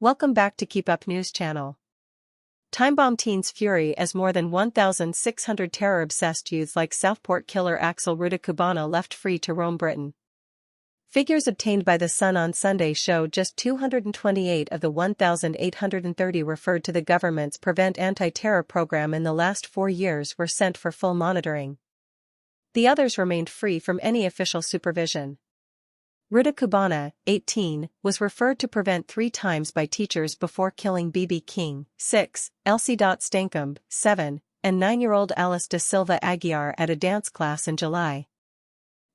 Welcome back to KEEPUP News Channel. TIMEBOMB Teens Fury as more than 1,600 terror-obsessed youths like Southport killer Axel Rudakubana left free to roam Britain. Figures obtained by The Sun on Sunday show just 228 of the 1,830 referred to the government's Prevent Anti-Terror program in the last 4 years were sent for full monitoring. The others remained free from any official supervision. Rudakubana, 18, was referred to Prevent 3 times by teachers before killing B.B. King, 6, Elsie Stankamp, 7, and 9-year-old Alice da Silva Aguiar at a dance class in July.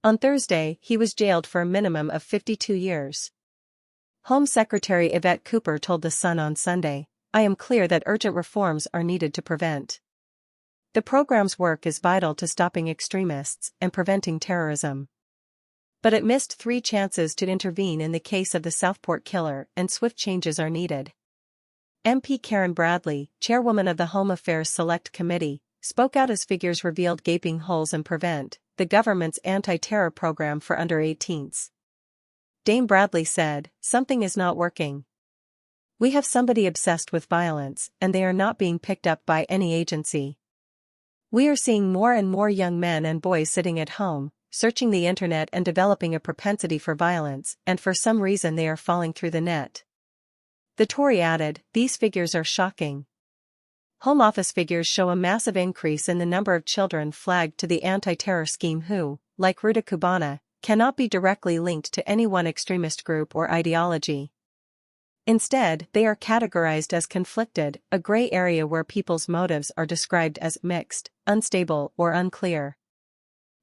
On Thursday, he was jailed for a minimum of 52 years. Home Secretary Yvette Cooper told The Sun on Sunday, "I am clear that urgent reforms are needed to prevent. The program's work is vital to stopping extremists and preventing terrorism. But it missed 3 chances to intervene in the case of the Southport killer, and swift changes are needed." MP Karen Bradley, chairwoman of the Home Affairs Select Committee, spoke out as figures revealed gaping holes in Prevent, the government's anti-terror program for under-18s. Dame Bradley said, "Something is not working. We have somebody obsessed with violence, and they are not being picked up by any agency. We are seeing more and more young men and boys sitting at home, searching the internet and developing a propensity for violence, and for some reason they are falling through the net." The Tory added, "These figures are shocking. Home Office figures show a massive increase in the number of children flagged to the anti-terror scheme who, like Rudakubana, cannot be directly linked to any one extremist group or ideology. Instead, they are categorized as conflicted, a gray area where people's motives are described as mixed, unstable, or unclear."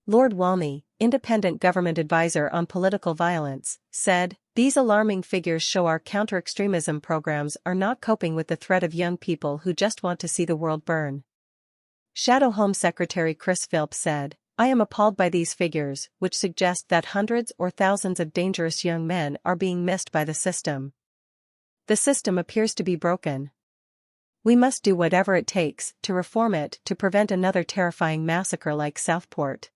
Lord Walmey, independent government advisor on political violence, said, "These alarming figures show our counter-extremism programs are not coping with the threat of young people who just want to see the world burn." Shadow Home Secretary Chris Philp said, "I am appalled by these figures, which suggest that hundreds or thousands of dangerous young men are being missed by the system. The system appears to be broken. We must do whatever it takes to reform it to prevent another terrifying massacre like Southport."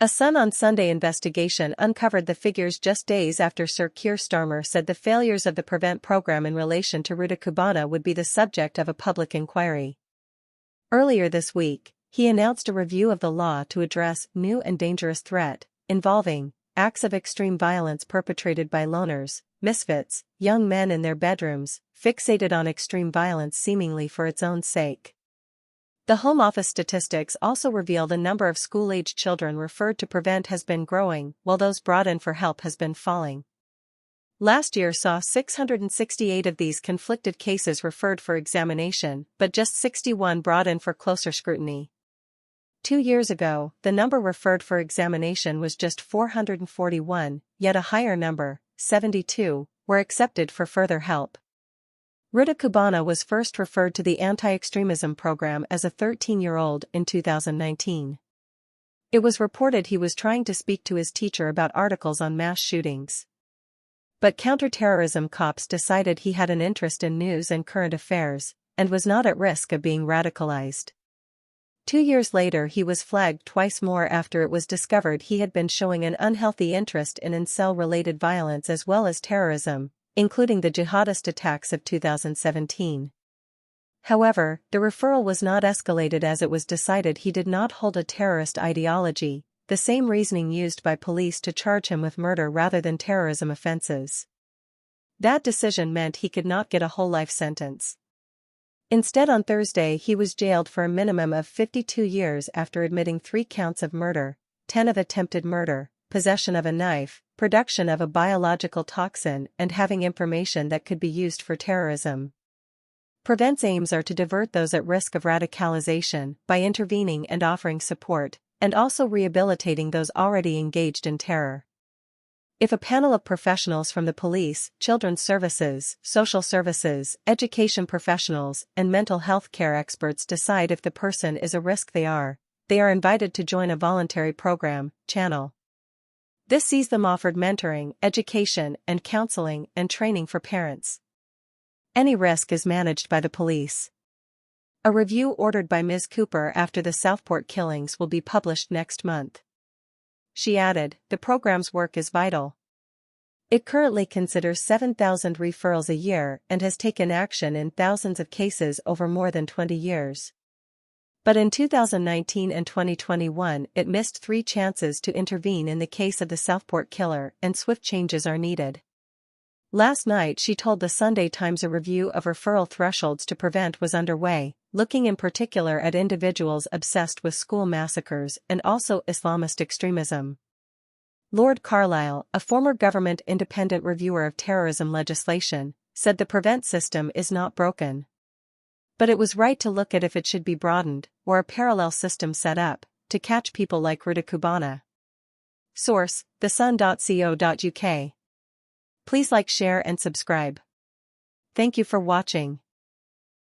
A Sun on Sunday investigation uncovered the figures just days after Sir Keir Starmer said the failures of the Prevent program in relation to Rudakubana would be the subject of a public inquiry. Earlier this week, he announced a review of the law to address new and dangerous threat, involving acts of extreme violence perpetrated by loners, misfits, young men in their bedrooms, fixated on extreme violence seemingly for its own sake. The Home Office statistics also reveal the number of school-aged children referred to Prevent has been growing, while those brought in for help has been falling. Last year saw 668 of these conflicted cases referred for examination, but just 61 brought in for closer scrutiny. 2 years ago, the number referred for examination was just 441, yet a higher number, 72, were accepted for further help. Rudakubana was first referred to the anti-extremism program as a 13-year-old in 2019. It was reported he was trying to speak to his teacher about articles on mass shootings. But counter-terrorism cops decided he had an interest in news and current affairs, and was not at risk of being radicalized. 2 years later he was flagged twice more after it was discovered he had been showing an unhealthy interest in incel-related violence as well as terrorism, including the jihadist attacks of 2017. However, the referral was not escalated as it was decided he did not hold a terrorist ideology, the same reasoning used by police to charge him with murder rather than terrorism offenses. That decision meant he could not get a whole life sentence. Instead, on Thursday he was jailed for a minimum of 52 years after admitting 3 counts of murder, 10 of attempted murder, possession of a knife, production of a biological toxin, and having information that could be used for terrorism. Prevent's aims are to divert those at risk of radicalization by intervening and offering support, and also rehabilitating those already engaged in terror. If a panel of professionals from the police, children's services, social services, education professionals, and mental health care experts decide if the person is a risk, they are invited to join a voluntary program, channel. This sees them offered mentoring, education, and counseling and training for parents. Any risk is managed by the police. A review ordered by Ms. Cooper after the Southport killings will be published next month. She added, "The program's work is vital. It currently considers 7,000 referrals a year and has taken action in thousands of cases over more than 20 years. But in 2019 and 2021 it missed 3 chances to intervene in the case of the Southport killer, and swift changes are needed. Last night she told the Sunday Times a review of referral thresholds to prevent was underway, looking in particular at individuals obsessed with school massacres and also Islamist extremism. Lord Carlisle, a former government independent reviewer of terrorism legislation, said the prevent system is not broken. But it was right to look at if it should be broadened, or a parallel system set up, to catch people like Rudakubana. Source: thesun.co.uk. Please like, share and subscribe. Thank you for watching.